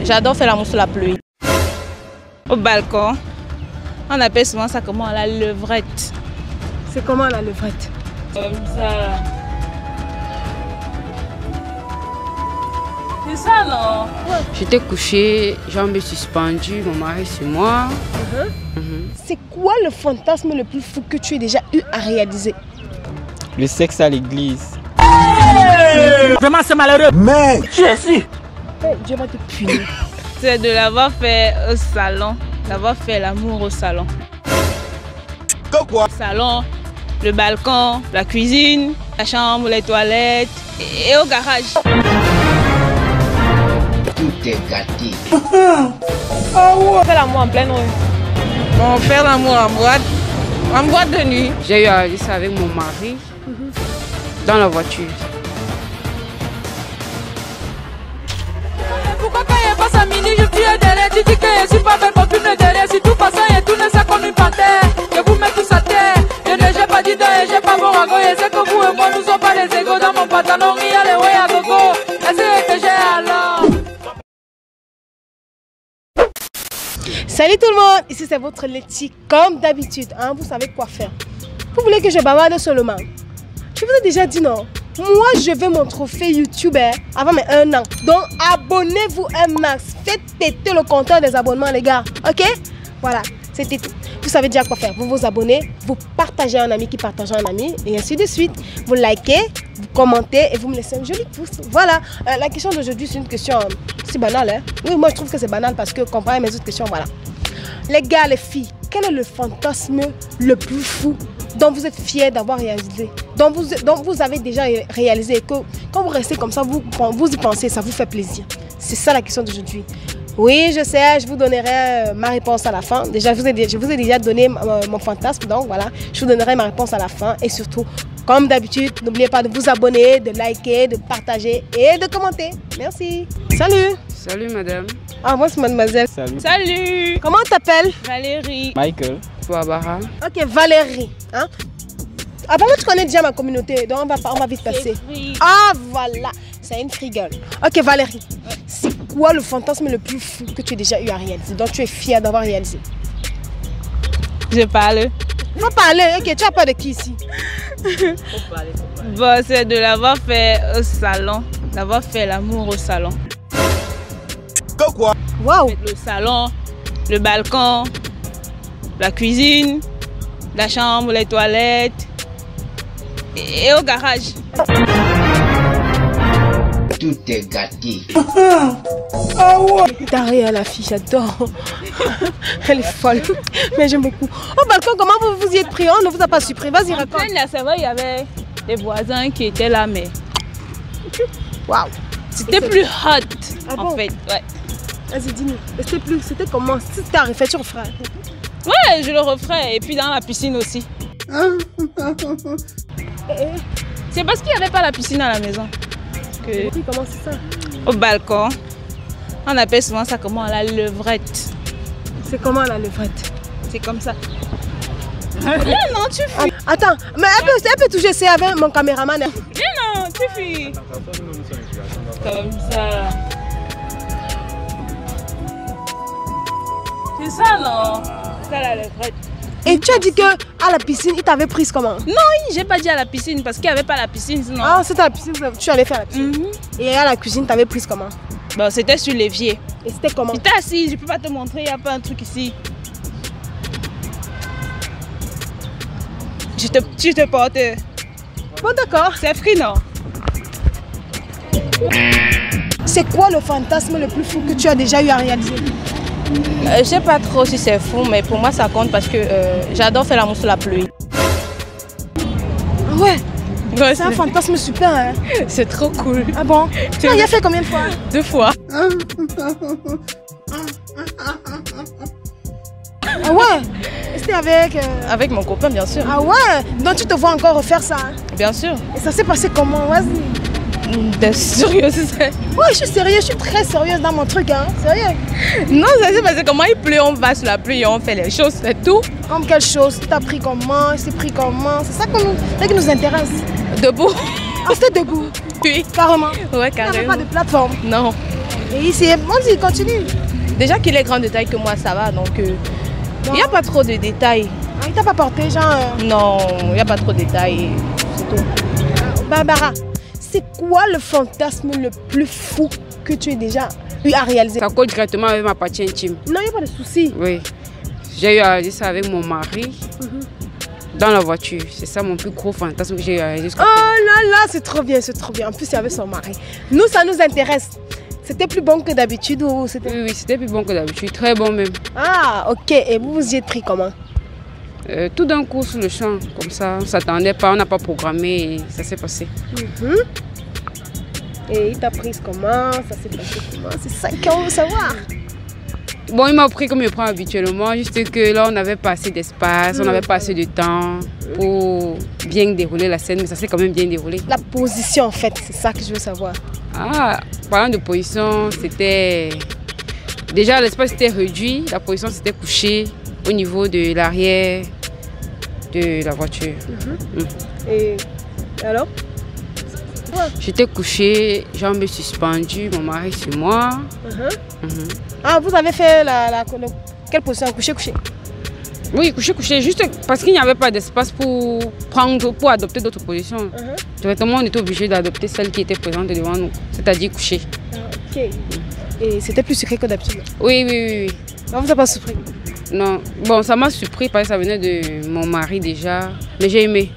j'adore faire l'amour sous la pluie. Au balcon, on appelle souvent ça comment la levrette. C'est comment la levrette? Comme ça. C'est ça non? J'étais couchée, jambes suspendues, mon mari sur moi. C'est quoi le fantasme le plus fou que tu aies déjà eu à réaliser? Le sexe à l'église. Vraiment c'est malheureux. Mais tu es ici. Dieu va te punir. C'est de l'avoir fait au salon, d'avoir fait l'amour au salon. Quoi? Le salon, le balcon, la cuisine, la chambre, les toilettes et au garage. Tout est gâté. On fait l'amour en pleine rue. On fait l'amour en boîte de nuit. J'ai eu à réaliser ça avec mon mari dans la voiture. Pourquoi quand il passe à minuit, je suis derrière, tu dis que je suis pas belle pour une derrière. Si tout passe et tout ne sait comme une panthère, je vous mets tous à terre. Je n'ai pas dit et j'ai pas bon rago. Et c'est que vous et moi nous sommes pas des égaux dans mon pantalon. Il y a les ouais à gogo. Est-ce que j'ai alors? Salut tout le monde, ici c'est votre Letty comme d'habitude, hein, vous savez quoi faire. Vous voulez que je bavarde seulement? Je vous ai déjà dit non. Moi je veux mon trophée YouTuber avant mes 1 an. Donc abonnez-vous un max, faites péter le compteur des abonnements les gars, ok? Voilà, c'était tout. Vous savez déjà quoi faire, vous vous abonnez, vous partagez à un ami qui partage à un ami et ainsi de suite. Vous likez, vous commentez et vous me laissez un joli pouce. Voilà, la question d'aujourd'hui c'est une question si banale. Hein? Oui, moi je trouve que c'est banal parce que comparé à mes autres questions, voilà. Les gars, les filles, quel est le fantasme le plus fou dont vous êtes fiers d'avoir réalisé, dont vous avez déjà réalisé et que quand vous restez comme ça, vous y pensez, ça vous fait plaisir. C'est ça la question d'aujourd'hui. Oui, je sais, je vous donnerai ma réponse à la fin. Déjà, je vous ai déjà donné mon fantasme, donc voilà, je vous donnerai ma réponse à la fin. Et surtout, comme d'habitude, n'oubliez pas de vous abonner, de liker, de partager et de commenter. Merci. Salut. Salut madame. Ah, moi c'est mademoiselle. Salut. Salut. Comment on t'appelle? Valérie. Michael. Barbara. Ok, Valérie. Hein? Apparemment, tu connais déjà ma communauté, donc on va vite passer. Ah, voilà. C'est une frigole. Ok, Valérie. Ouais. C'est quoi le fantasme le plus fou que tu as déjà eu à réaliser, dont tu es fière d'avoir réalisé? Je parle. Faut parler. Ok, tu as peur de qui ici? Faut parler. Bon, c'est de l'avoir fait au salon, d'avoir fait l'amour au salon. Quoi? Waouh. Le salon, le balcon, la cuisine, la chambre, les toilettes et au garage. Tout est gâté. Ah ouais. T'as rien la fille, j'adore. Elle est folle. Mais j'aime beaucoup. Au balcon, comment vous vous y êtes pris? On ne vous a pas surpris. Vas-y, raconte. C'est vrai, il y avait des voisins qui étaient là, mais waouh. C'était plus hot en fait. Ouais. Vas-y, dis-nous. C'était comment? Si tu as refait, tu referais? Ouais, je le referais. Et puis dans la piscine aussi. C'est parce qu'il n'y avait pas la piscine à la maison. Et puis comment c'est ça? Au balcon, on appelle souvent ça comment la levrette. C'est comment la levrette? C'est comme ça. Non, tu fuis. Attends, mais elle peut toucher ça avec mon caméraman. Non, tu fuis. Comme ça. C'est ça, non? C'est ça la levrette. Et tu as dit que à la piscine, il t'avait prise comment? Non, j'ai pas dit à la piscine parce qu'il n'y avait pas la piscine sinon. Ah, c'était à la piscine, tu allais faire la piscine. Et à la cuisine, t'avais prise comment? Bon, c'était sur l'évier. Et c'était comment? J'étais assise, je peux pas te montrer, il n'y a pas un truc ici. Je te porte. Bon, d'accord. C'est free, non? C'est quoi le fantasme le plus fou que tu as déjà eu à réaliser? Je sais pas trop si c'est fou, mais pour moi ça compte parce que j'adore faire l'amour sous la pluie. Ouais, c'est un fantasme super, hein? C'est trop cool. Ah bon? Tu l'as fait combien de fois? 2 fois. Ah ouais? C'était avec... Avec mon copain, bien sûr. Ah ouais? Donc tu te vois encore refaire ça, hein? Bien sûr. Et ça s'est passé comment? Vas-y. T'es sérieuse? Ouais, je suis sérieuse, je suis très sérieuse dans mon truc, hein. Sérieux? Non, ça s'est passé comment? Il pleut, on va sous la pluie et on fait les choses, c'est tout. Comme quelle chose? T'as pris comment? C'est pris comment? C'est ça qui nous intéresse. Debout. Ah, c'était debout? Oui. Carrément? Ouais, Il n'y carrément. avait pas de plateforme? Non. Et ici, vas-y, continue. Déjà qu'il est grand de taille que moi, ça va, donc il n'y a pas trop de détails. Ah, il t'a pas porté, genre Non, il n'y a pas trop de détails, c'est tout. Barbara, c'est quoi le fantasme le plus fou que tu aies déjà eu à réaliser? Ça colle directement avec ma partie intime. Non, il n'y a pas de souci. Oui. J'ai eu à réaliser ça avec mon mari dans la voiture. C'est ça mon plus gros fantasme que j'ai eu à réaliser. Oh là là, c'est trop bien, c'est trop bien. En plus, il y avait son mari. Nous, ça nous intéresse. C'était plus bon que d'habitude ou c'était... Oui, c'était plus bon que d'habitude. Très bon même. Ah, ok. Et vous vous y êtes pris comment? Tout d'un coup sur le champ, comme ça. On ne s'attendait pas, on n'a pas programmé et ça s'est passé. Et il t'a prise comment? Ça s'est passé comment? C'est ça qu'on veut savoir. Bon, il m'a pris comme il prend habituellement, juste que là, on n'avait pas assez d'espace, on n'avait pas assez de temps pour bien dérouler la scène, mais ça s'est quand même bien déroulé. La position, en fait, c'est ça que je veux savoir. Ah, parlant de position, c'était... Déjà, l'espace était réduit, la position s'était couchée au niveau de l'arrière de la voiture. Et alors? J'étais couchée, jambes suspendues, mon mari sur moi. Ah, vous avez fait quelle position? Couché? Oui, couché, juste parce qu'il n'y avait pas d'espace pour adopter d'autres positions. Directement, on était obligé d'adopter celle qui était présente devant nous, c'est-à-dire couché. Ok. Et c'était plus sucré que d'habitude? Oui. Non, vous n'avez pas surpris? Non. Bon, ça m'a surpris parce que ça venait de mon mari déjà, mais j'ai aimé.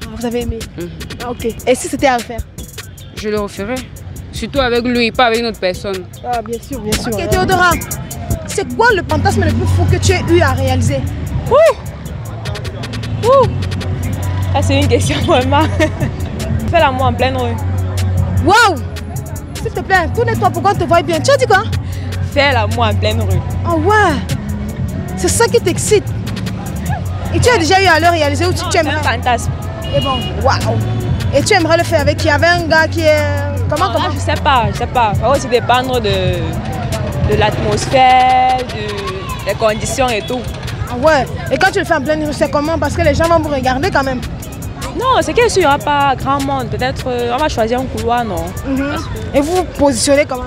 Ah, vous avez aimé? Ah, ok. Et si c'était à refaire? Je le referais. Surtout avec lui, pas avec une autre personne. Ah, bien sûr, bien sûr. Ok, Théodora, c'est quoi le fantasme le plus fou que tu as eu à réaliser? Ah, c'est une question vraiment. Fais l'amour en pleine rue. Waouh! S'il te plaît, tourne-toi pour qu'on te voie bien. Tu as dit quoi? Fais l'amour en pleine rue. Oh ouais! C'est ça qui t'excite. Et tu as déjà eu à le réaliser ou tu aimerais? C'est un fantasme. Et bon, waouh! Et tu aimerais le faire avec qui? Avec un gars qui est... Comment? Je sais pas. Ça va aussi dépendre de l'atmosphère, des conditions et tout. Ah ouais? Et quand tu le fais en pleine rue, c'est comment? Parce que les gens vont vous regarder quand même. Non, c'est qu'il n'y aura pas grand monde. Peut-être on va choisir un couloir, non? Et vous vous positionnez comment?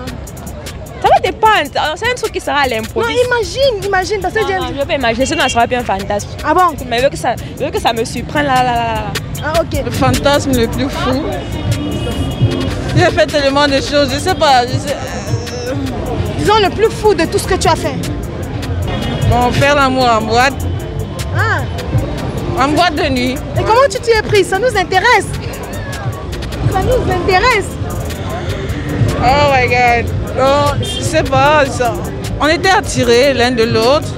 Ça va dépendre. C'est un truc qui sera à l'improviste. Non, imagine. Parce que non, je ne peux pas imaginer. Sinon, ça sera bien un fantasme. Ah bon? Mais je veux que ça me surprenne là. Ah ok. Le fantasme le plus fou. J'ai fait tellement de choses, je sais pas. Disons le plus fou de tout ce que tu as fait. Bon, faire l'amour en boîte. Ah. En boîte de nuit. Et comment tu t'y es pris? Ça nous intéresse. Ça nous intéresse. Oh my God. Non, je sais pas. On était attirés l'un de l'autre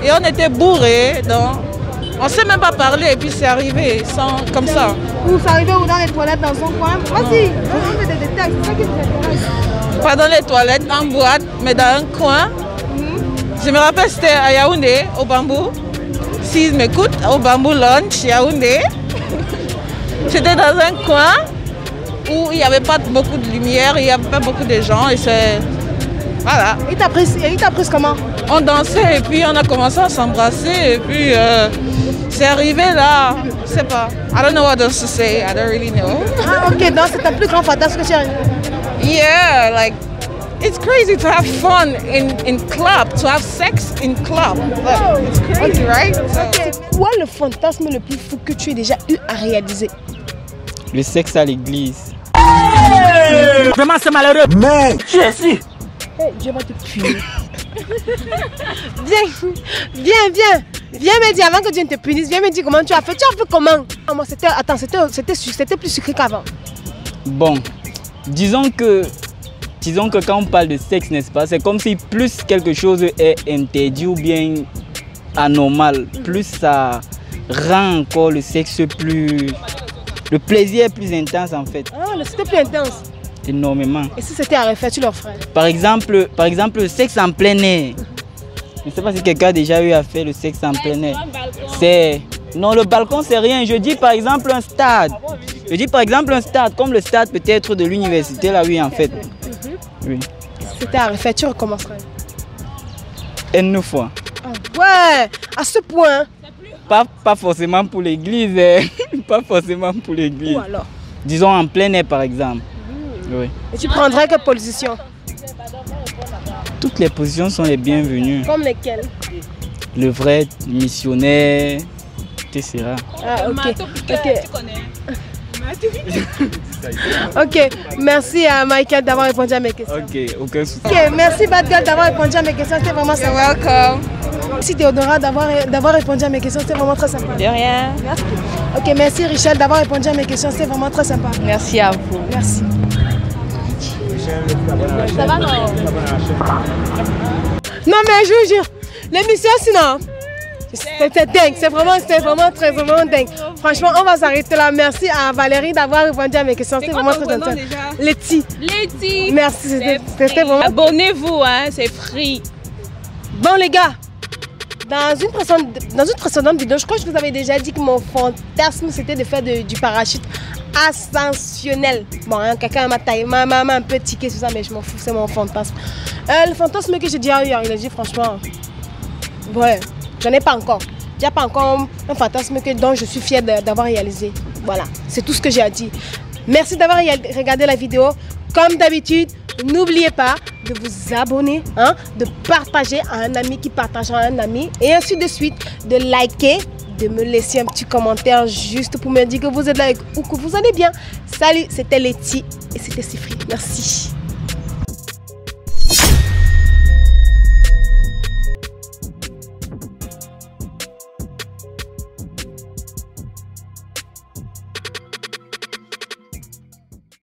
et on était bourrés. Donc on ne s'est même pas parlé et puis c'est arrivé comme ça. Ou c'est arrivé ou dans les toilettes dans son coin? Vas-y, on fait des détails, c'est ça qui nous intéresse. Pas dans les toilettes, en boîte, mais dans un coin. Je me rappelle, c'était à Yaoundé, au Bambou. S'ils m'écoutent, au Bambou Lunch, Yaoundé. J'étais dans un coin où il n'y avait pas beaucoup de lumière, il n'y avait pas beaucoup de gens et c'est... Voilà. Il t'a pris comment? On dansait et puis on a commencé à s'embrasser et puis c'est arrivé là, je sais pas. I don't know what else to say, I don't really know. Ah ok, donc c'est un plus grand fantasme que tu as. Yeah, like it's crazy to have fun in club, to have sex in club. Like, it's crazy, right? C'est quoi le fantasme le plus fou que tu aies déjà eu à réaliser? Le sexe à l'église. Vraiment, c'est malheureux. Mais je suis. Dieu va te punir. Viens me dire avant que Dieu ne te punisse. Viens me dire comment tu as fait. Tu as fait comment? C'était plus sucré qu'avant. Bon, disons que quand on parle de sexe, n'est-ce pas, c'est comme si plus quelque chose est interdit ou bien anormal, plus ça rend encore le sexe plus... Le plaisir est plus intense en fait. Ah, c'était plus intense. Énormément. Et si c'était à refaire, tu le referais? Par exemple, le sexe en plein air. Je ne sais pas si quelqu'un a déjà eu à faire le sexe en plein air. Non, le balcon, c'est rien. Je dis par exemple un stade. Comme le stade peut-être de l'université, là, oui, en fait. Oui. Si c'était à refaire, tu recommencerais? Une fois. Ah ouais, à ce point. Pas forcément pour l'église. Pas forcément pour l'église. Ou alors? Disons en plein air, par exemple. Oui. Et tu prendrais quelle position? Toutes les positions sont les bienvenues. Comme lesquelles? Le vrai missionnaire, etc. Ah, ok. Tu connais. Ok, merci à Michael d'avoir répondu à mes questions. Ok, aucun souci. Ok, merci Bad Girl d'avoir répondu à mes questions, c'était vraiment sympa. Welcome. Merci Théodora d'avoir répondu à mes questions, c'était vraiment très sympa. De rien. Merci. Ok, merci Richel d'avoir répondu à mes questions, c'était vraiment très sympa. Merci à vous. Merci. Ça va non? Non mais je vous jure, l'émission sinon, c'était dingue, c'était vraiment dingue. Franchement, on va s'arrêter là. Merci à Valérie d'avoir répondu à mes questions, c'était vraiment très sympa. Letty. Letty. Merci, c'était vraiment... Abonnez-vous, hein, c'est free. Bon les gars, dans une précédente vidéo, je crois que je vous avais déjà dit que mon fantasme c'était de faire du parachute ascensionnel. Bon, hein, quelqu'un m'a taillé, m'a un peu tiqué sur ça, mais je m'en fous, c'est mon fantasme. Le fantasme que j'ai dit hier, il a dit franchement, ouais, j'en ai pas encore. Il n'y a pas encore un fantasme dont je suis fière d'avoir réalisé. Voilà, c'est tout ce que j'ai à dire. Merci d'avoir regardé la vidéo. Comme d'habitude, n'oubliez pas de vous abonner, hein, de partager à un ami qui partage à un ami, et ainsi de suite, de liker, de me laisser un petit commentaire juste pour me dire que vous êtes là ou que vous allez bien. Salut, c'était Letty et c'était Sifri. Merci.